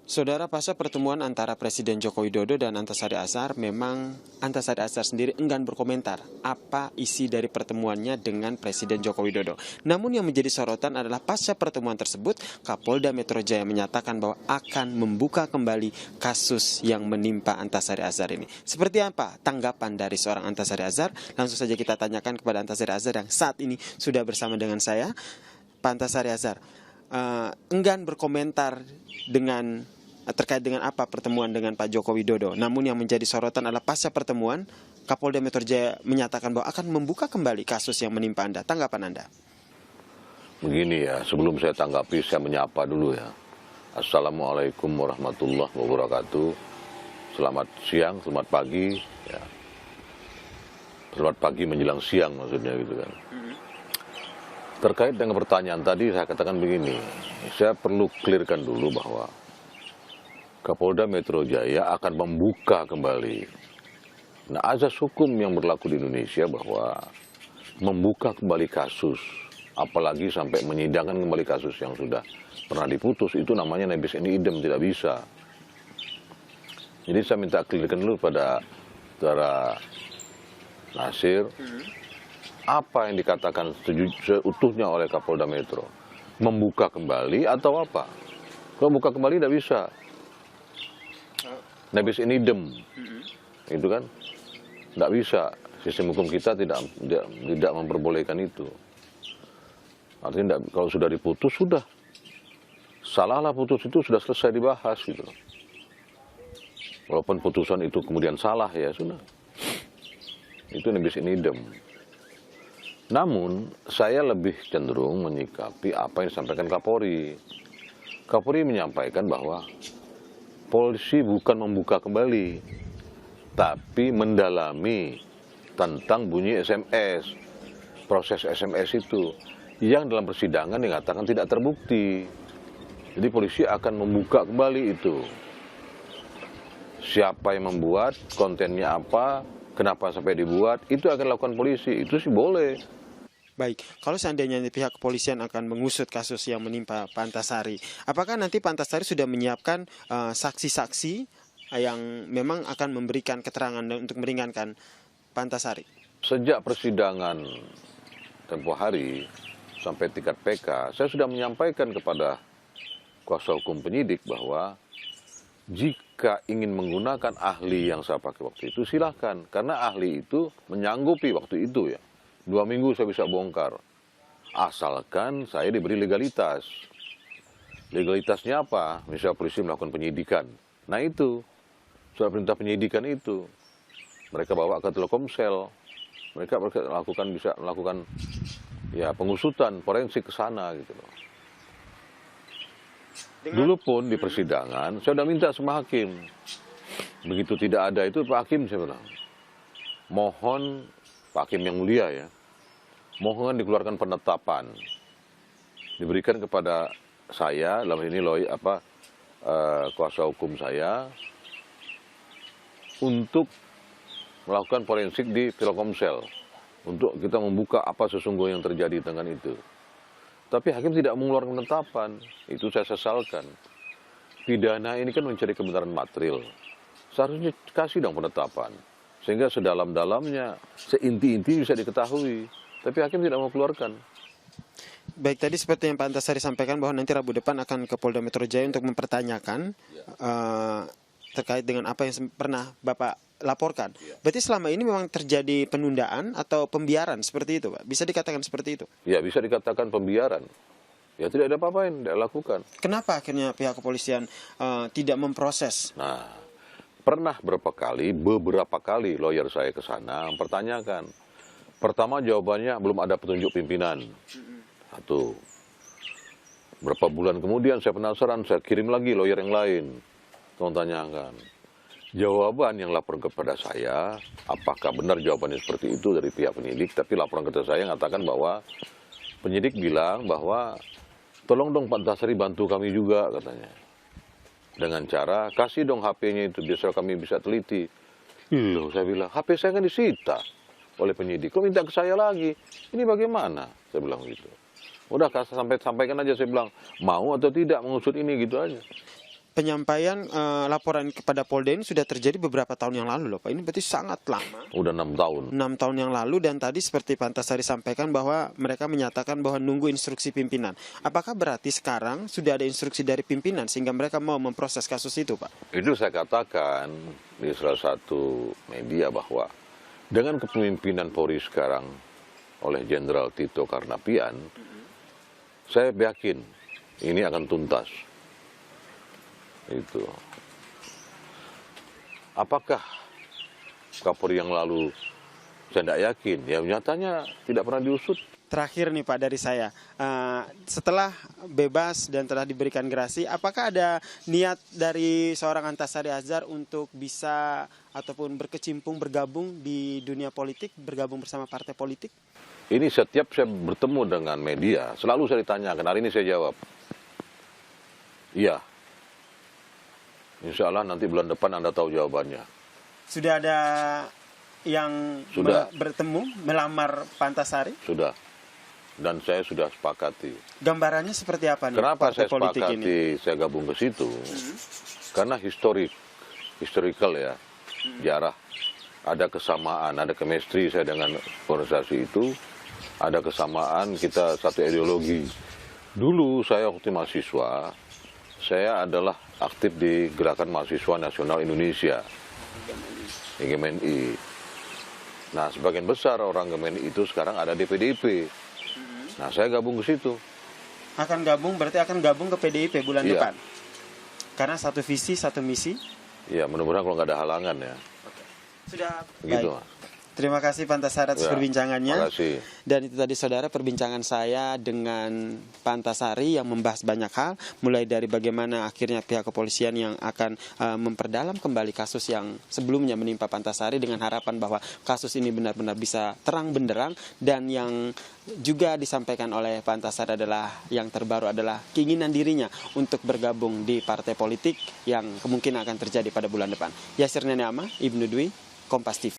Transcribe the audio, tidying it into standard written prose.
Saudara, pasca pertemuan antara Presiden Joko Widodo dan Antasari Azhar, memang Antasari Azhar sendiri enggan berkomentar apa isi dari pertemuannya dengan Presiden Joko Widodo. Namun yang menjadi sorotan adalah pasca pertemuan tersebut, Kapolda Metro Jaya menyatakan bahwa akan membuka kembali kasus yang menimpa Antasari Azhar ini. Seperti apa tanggapan dari seorang Antasari Azhar? Langsung saja kita tanyakan kepada Antasari Azhar yang saat ini sudah bersama dengan saya. Pak Antasari Azhar, enggan berkomentar terkait dengan apa pertemuan dengan Pak Joko Widodo. Namun yang menjadi sorotan adalah pasca pertemuan, Kapolda Metro Jaya menyatakan bahwa akan membuka kembali kasus yang menimpa Anda. Tanggapan Anda? Begini ya, sebelum saya tanggapi, saya menyapa dulu ya. Assalamualaikum warahmatullahi wabarakatuh. Selamat siang, selamat pagi. Ya. Selamat pagi menjelang siang maksudnya gitu kan. Terkait dengan pertanyaan tadi, saya katakan begini. Saya perlu clearkan dulu bahwa Kapolda Metro Jaya akan membuka kembali. Nah, azas hukum yang berlaku di Indonesia bahwa membuka kembali kasus, apalagi sampai menyidangkan kembali kasus yang sudah pernah diputus, itu namanya nebis in idem, tidak bisa. Jadi saya minta clearkan dulu pada saudara Nasir, apa yang dikatakan seutuhnya oleh Kapolda Metro? Membuka kembali atau apa? Kalau membuka kembali tidak bisa. Nebis in idem, itu kan, tidak bisa. Sistem hukum kita tidak memperbolehkan itu. Artinya kalau sudah diputus sudah, salahlah putus itu sudah selesai dibahas gitu. Walaupun putusan itu kemudian salah ya sudah, itu nebis in idem. Namun saya lebih cenderung menyikapi apa yang disampaikan Kapolri. Kapolri menyampaikan bahwa polisi bukan membuka kembali, tapi mendalami tentang bunyi SMS, proses SMS itu, yang dalam persidangan dikatakan tidak terbukti. Jadi polisi akan membuka kembali itu. Siapa yang membuat, kontennya apa, kenapa sampai dibuat, itu akan dilakukan polisi, itu sih boleh. Baik, kalau seandainya pihak kepolisian akan mengusut kasus yang menimpa Pak Antasari, apakah nanti Pak Antasari sudah menyiapkan saksi-saksi yang memang akan memberikan keterangan untuk meringankan Pak Antasari? Sejak persidangan tempoh hari sampai tingkat PK, saya sudah menyampaikan kepada kuasa hukum penyidik bahwa jika ingin menggunakan ahli yang saya pakai waktu itu, silahkan. Karena ahli itu menyanggupi waktu itu ya. 2 minggu saya bisa bongkar. Asalkan saya diberi legalitas. Legalitasnya apa? Misalnya polisi melakukan penyidikan. Nah itu, surat perintah penyidikan itu. Mereka bawa ke Telkomsel. Mereka bisa melakukan ya pengusutan forensik ke sana gitu loh. Dulu pun di persidangan, saya sudah minta sama hakim. Begitu tidak ada itu, Pak Hakim saya bilang, mohon Pak Hakim yang mulia ya, mohon dikeluarkan penetapan, diberikan kepada saya, dalam ini kuasa hukum saya, untuk melakukan forensik di Telkomsel, untuk kita membuka apa sesungguhnya yang terjadi dengan itu. Tapi hakim tidak mengeluarkan penetapan, itu saya sesalkan. Pidana ini kan mencari kebenaran material, seharusnya kasih dong penetapan, sehingga sedalam-dalamnya, seinti-inti bisa diketahui. Tapi hakim tidak mau keluarkan. Baik, tadi seperti yang Pak Antasari sampaikan bahwa nanti Rabu depan akan ke Polda Metro Jaya untuk mempertanyakan terkait dengan apa yang pernah Bapak laporkan. Berarti selama ini memang terjadi penundaan atau pembiaran seperti itu, Pak? Bisa dikatakan seperti itu? Ya, bisa dikatakan pembiaran. Ya, tidak ada apa-apa yang tidak lakukan. Kenapa akhirnya pihak kepolisian tidak memproses? Nah, pernah beberapa kali lawyer saya ke sana mempertanyakan. Pertama jawabannya belum ada petunjuk pimpinan. Satu. Berapa bulan kemudian saya penasaran, saya kirim lagi lawyer yang lain. Tanyakan. Jawaban yang lapor kepada saya, apakah benar jawabannya seperti itu dari pihak penyidik, tapi laporan kepada saya mengatakan bahwa penyidik bilang bahwa tolong dong Pak Antasari bantu kami juga katanya. Dengan cara kasih dong HP-nya itu biar kami bisa teliti. Loh, saya bilang, HP saya kan disita oleh penyidik. Kok minta ke saya lagi? Ini bagaimana? Saya bilang gitu. Udah sampaikan aja, saya bilang mau atau tidak mengusut ini gitu aja. penyampaian laporan kepada Polda ini sudah terjadi beberapa tahun yang lalu loh Pak. Ini berarti sangat lama. Udah 6 tahun. 6 tahun yang lalu, dan tadi seperti Pak Antasari sampaikan bahwa mereka menyatakan bahwa nunggu instruksi pimpinan. Apakah berarti sekarang sudah ada instruksi dari pimpinan sehingga mereka mau memproses kasus itu Pak? Itu saya katakan di salah satu media bahwa dengan kepemimpinan Polri sekarang oleh Jenderal Tito Karnavian, saya yakin ini akan tuntas. Itu. Apakah Kapolri yang lalu saya tidak yakin, ya nyatanya tidak pernah diusut. Terakhir nih Pak dari saya, setelah bebas dan telah diberikan gerasi, apakah ada niat dari seorang Antasari Azhar untuk bisa ataupun berkecimpung, bergabung di dunia politik, bergabung bersama partai politik? Ini setiap saya bertemu dengan media, selalu saya ditanyakan, hari ini saya jawab, iya. Insya Allah nanti bulan depan Anda tahu jawabannya. Sudah ada yang bertemu, melamar Pak Antasari? Sudah. Dan saya sudah sepakati. Gambarannya seperti apa nih? Kenapa saya sepakati ini? Saya gabung ke situ? Karena historical ya, sejarah. Ada kesamaan, ada chemistry saya dengan organisasi itu. Ada kesamaan, kita satu ideologi. Dulu saya waktu mahasiswa, saya adalah aktif di Gerakan Mahasiswa Nasional Indonesia, GMNI. Nah, sebagian besar orang GMNI itu sekarang ada di PDIP. Nah, saya gabung ke situ. Berarti akan gabung ke PDIP bulan depan? Karena satu visi, satu misi? Iya, mudah-mudahan kalau nggak ada halangan ya. Sudah, begitu. Baik. Terima kasih Pak Antasari atas perbincangannya. Terima kasih. Dan itu tadi saudara perbincangan saya dengan Pak Antasari yang membahas banyak hal, mulai dari bagaimana akhirnya pihak kepolisian yang akan memperdalam kembali kasus yang sebelumnya menimpa Pak Antasari dengan harapan bahwa kasus ini benar-benar bisa terang benderang, dan yang juga disampaikan oleh Pak Antasari adalah yang terbaru adalah keinginan dirinya untuk bergabung di partai politik yang kemungkinan akan terjadi pada bulan depan. Yasir Neneama, Ibnu Dwi, Kompas TV.